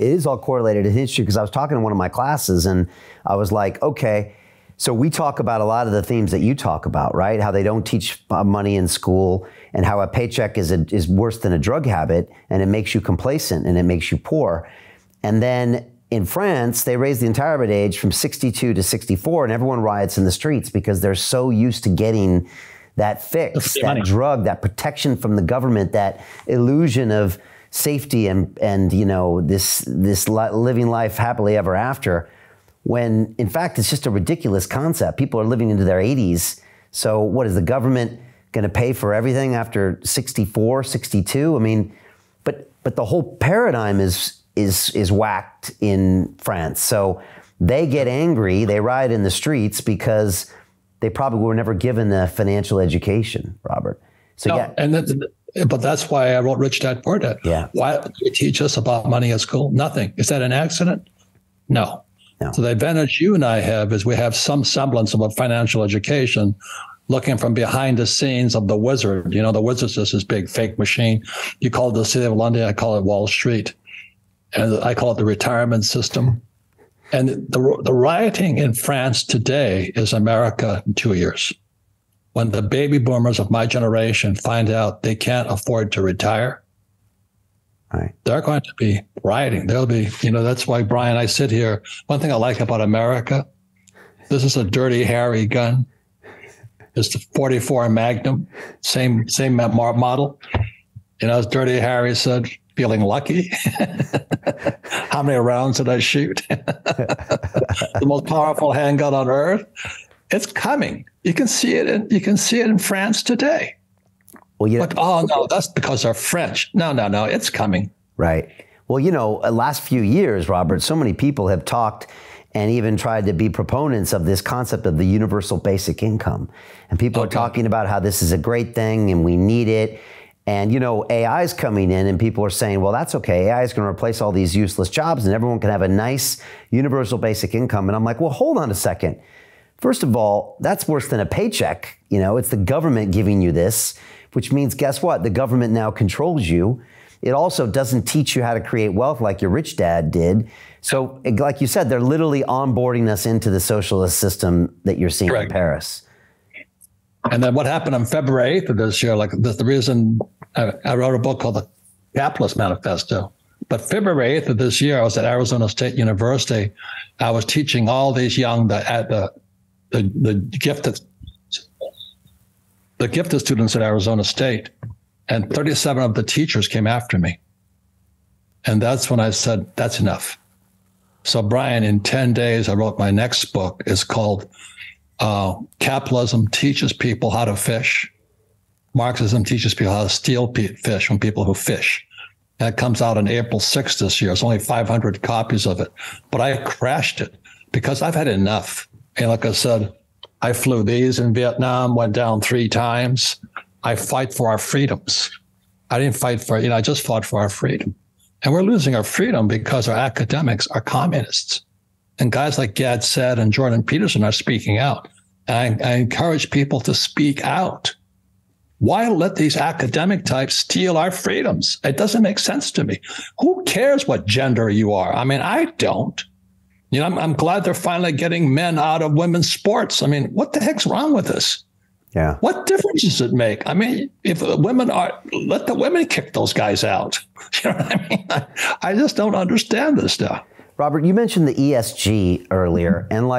It is all correlated. It's interesting because I was talking to one of my classes and I was like, okay, so we talk about a lot of the themes that you talk about, right? How they don't teach money in school and how a paycheck is worse than a drug habit and it makes you complacent and it makes you poor. And then in France, they raised the retirement age from 62 to 64 and everyone riots in the streets because they're so used to getting that fix, that drug, that protection from the government, that illusion of safety and you know, this living life happily ever after, when in fact it's just a ridiculous concept. People are living into their 80s. So what is the government going to pay for everything after 64, 62? I mean, but the whole paradigm is whacked in France. So they get angry, they riot in the streets because they probably were never given the financial education, Robert. So no, yeah. But that's why I wrote Rich Dad Poor Dad. Yeah. Why do they teach us about money at school? Nothing. Is that an accident? No. So the advantage you and I have is we have some semblance of a financial education, looking from behind the scenes of the wizard. You know, the wizard's just this big fake machine. You call it the City of London, I call it Wall Street. And I call it the retirement system. And the rioting in France today is America in 2 years. When the baby boomers of my generation find out they can't afford to retire, right, they're going to be rioting. They'll be, you know, that's why, Brian, I sit here. One thing I like about America, this is a Dirty Harry gun. It's the 44 Magnum, same model. You know, as Dirty Harry said, feeling lucky. How many rounds did I shoot? The most powerful handgun on earth. It's coming. You can see it in France today. Well, but, oh no, that's because they're French. No, it's coming. Right. Well, you know, last few years, Robert, so many people have talked and even tried to be proponents of this concept of the universal basic income. And people are talking about how this is a great thing and we need it. And, you know, AI is coming in and people are saying, well, that's okay. AI is going to replace all these useless jobs and everyone can have a nice universal basic income. And I'm like, well, hold on a second. First of all, that's worse than a paycheck. You know, it's the government giving you this, which means, guess what? The government now controls you. It also doesn't teach you how to create wealth like your rich dad did. So like you said, they're literally onboarding us into the socialist system that you're seeing in Paris. And then what happened on February 8th of this year, like the reason I wrote a book called The Capitalist Manifesto. But February 8th of this year, I was at Arizona State University. I was teaching all these young, the gifted students at Arizona State, and 37 of the teachers came after me. And that's when I said, that's enough. So Brian, in 10 days, I wrote my next book. It's called Capitalism Teaches People How to Fish. Marxism teaches people how to steal fish from people who fish. And it comes out on April 6th this year. It's only 500 copies of it. But I crashed it because I've had enough. And like I said, I flew these in Vietnam, went down 3 times. I fight for our freedoms. I didn't fight for, I just fought for our freedom. And we're losing our freedom because our academics are communists. And guys like Gad Saad and Jordan Peterson are speaking out. And I encourage people to speak out. Why let these academic types steal our freedoms? It doesn't make sense to me. Who cares what gender you are? I mean, I don't. I'm glad they're finally getting men out of women's sports. I mean, what the heck's wrong with this? Yeah. What difference does it make? I mean, if women let the women kick those guys out. You know what I mean? I just don't understand this stuff. Robert, you mentioned the ESG earlier, and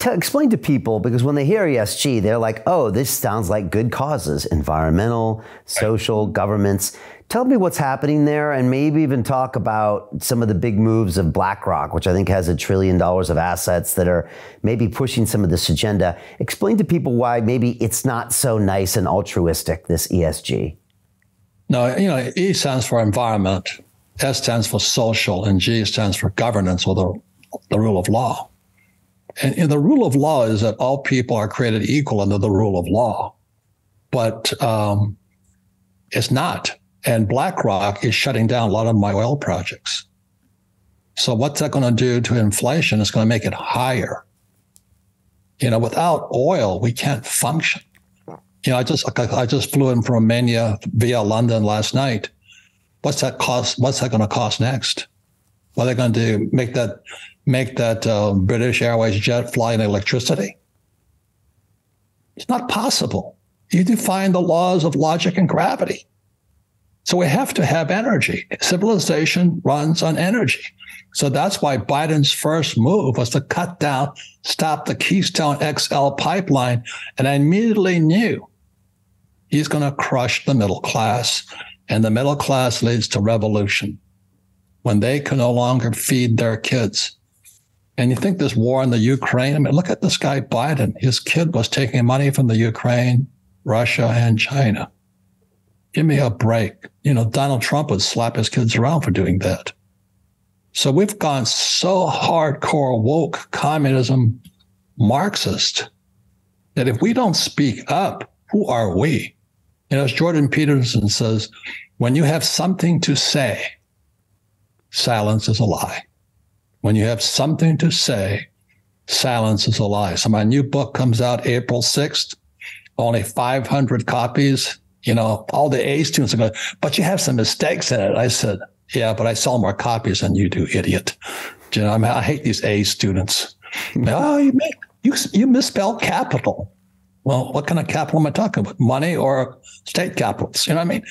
explain to people, because when they hear ESG, they're like, oh, this sounds like good causes, environmental, social, governments. Tell me what's happening there, and maybe even talk about some of the big moves of BlackRock, which I think has $1 trillion of assets that are maybe pushing some of this agenda. Explain to people why maybe it's not so nice and altruistic, this ESG. No, E stands for environment, S stands for social, and G stands for governance, or the rule of law. And the rule of law is that all people are created equal under the rule of law, but it's not. And BlackRock is shutting down a lot of my oil projects. So what's that going to do to inflation? It's going to make it higher. Without oil, we can't function. I just flew in from Romania via London last night. What's that cost? What's that going to cost next? What are they going to do? Make that British Airways jet fly in electricity? It's not possible. You define the laws of logic and gravity. So we have to have energy. Civilization runs on energy. So that's why Biden's first move was to cut down, stop the Keystone XL pipeline. And I immediately knew he's going to crush the middle class. And the middle class leads to revolution when they can no longer feed their kids. And you think this war in the Ukraine, I mean, look at this guy Biden. His kid was taking money from the Ukraine, Russia, and China. Give me a break. You know, Donald Trump would slap his kids around for doing that. So we've gone so hardcore woke communism Marxist that if we don't speak up, who are we? You know, as Jordan Peterson says, when you have something to say, silence is a lie. When you have something to say, silence is a lie. So my new book comes out April 6th, only 500 copies. You know, all the A students are going, but you have some mistakes in it. I said, yeah, but I sell more copies than you do, idiot. You know, I mean, I hate these A students. Oh, you misspelled capital. Well, what kind of capital am I talking about? Money or state capitals? You know what I mean?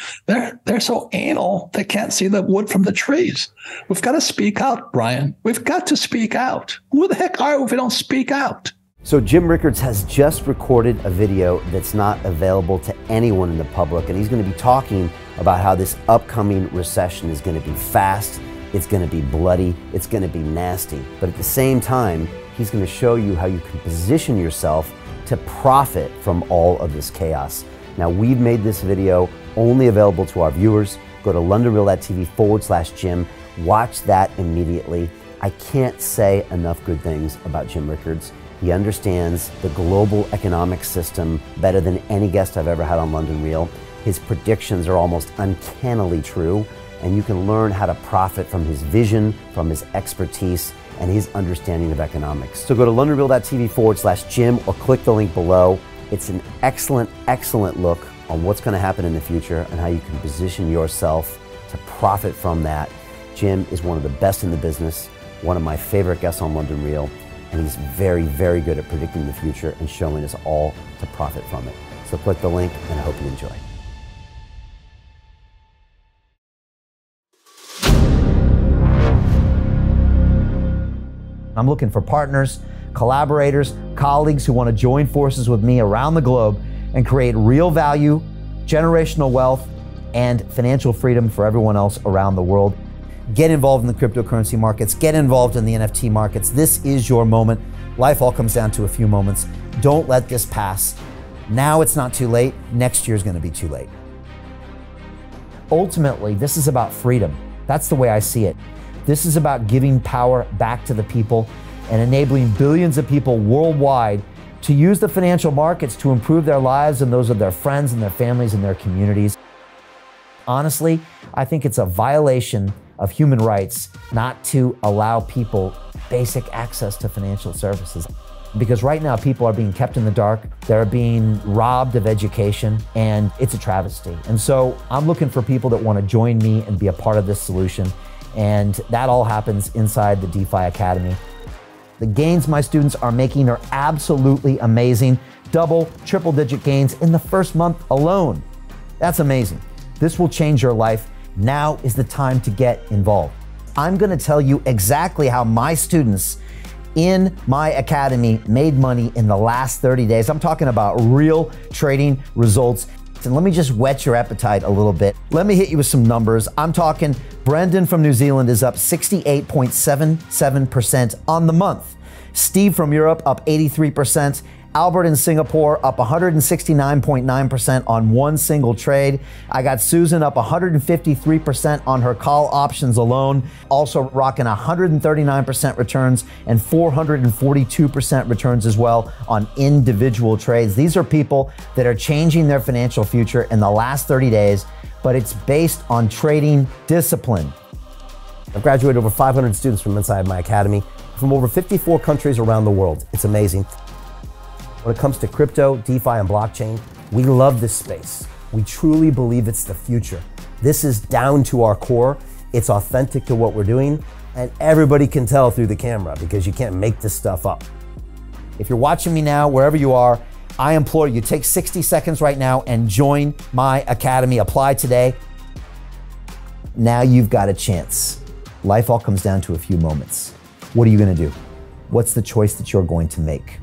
They're so anal, they can't see the wood from the trees. We've got to speak out, Brian. We've got to speak out. Who the heck are we if we don't speak out? So Jim Rickards has just recorded a video that's not available to anyone in the public, and he's going to be talking about how this upcoming recession is going to be fast, it's going to be bloody, it's going to be nasty. But at the same time, he's going to show you how you can position yourself to profit from all of this chaos. Now, we've made this video only available to our viewers. Go to londonreal.tv/Jim. Watch that immediately. I can't say enough good things about Jim Rickards. He understands the global economic system better than any guest I've ever had on London Real. His predictions are almost uncannily true, and you can learn how to profit from his vision, from his expertise, and his understanding of economics. So go to londonreal.tv/Jim or click the link below. It's an excellent, excellent look on what's going to happen in the future and how you can position yourself to profit from that. Jim is one of the best in the business, one of my favorite guests on London Real, and he's very, very good at predicting the future and showing us all to profit from it. So click the link, and I hope you enjoy. I'm looking for partners, collaborators, colleagues who want to join forces with me around the globe and create real value, generational wealth, and financial freedom for everyone else around the world. Get involved in the cryptocurrency markets, get involved in the NFT markets. This is your moment. Life all comes down to a few moments. Don't let this pass. Now it's not too late. Next year's going to be too late. Ultimately, this is about freedom. That's the way I see it. This is about giving power back to the people and enabling billions of people worldwide to use the financial markets to improve their lives and those of their friends and their families and their communities. Honestly, I think it's a violation of human rights not to allow people basic access to financial services. Because right now people are being kept in the dark, they're being robbed of education, and it's a travesty. And so I'm looking for people that want to join me and be a part of this solution. And that all happens inside the DeFi Academy. The gains my students are making are absolutely amazing. Double, triple digit gains in the first month alone. That's amazing. This will change your life. Now is the time to get involved. I'm going to tell you exactly how my students in my academy made money in the last 30 days. I'm talking about real trading results. And let me just whet your appetite a little bit. Let me hit you with some numbers. I'm talking Brendan from New Zealand is up 68.77% on the month. Steve from Europe up 83%. Albert in Singapore up 169.9% on one single trade. I got Susan up 153% on her call options alone, also rocking 139% returns and 442% returns as well on individual trades. These are people that are changing their financial future in the last 30 days, but it's based on trading discipline. I've graduated over 500 students from inside my academy from over 54 countries around the world. It's amazing. When it comes to crypto, DeFi, and blockchain, we love this space. We truly believe it's the future. This is down to our core. It's authentic to what we're doing, And everybody can tell through the camera because you can't make this stuff up. If you're watching me now, wherever you are, I implore you, take 60 seconds right now and join my academy. Apply today. Now you've got a chance. Life all comes down to a few moments. What are you going to do? What's the choice that you're going to make?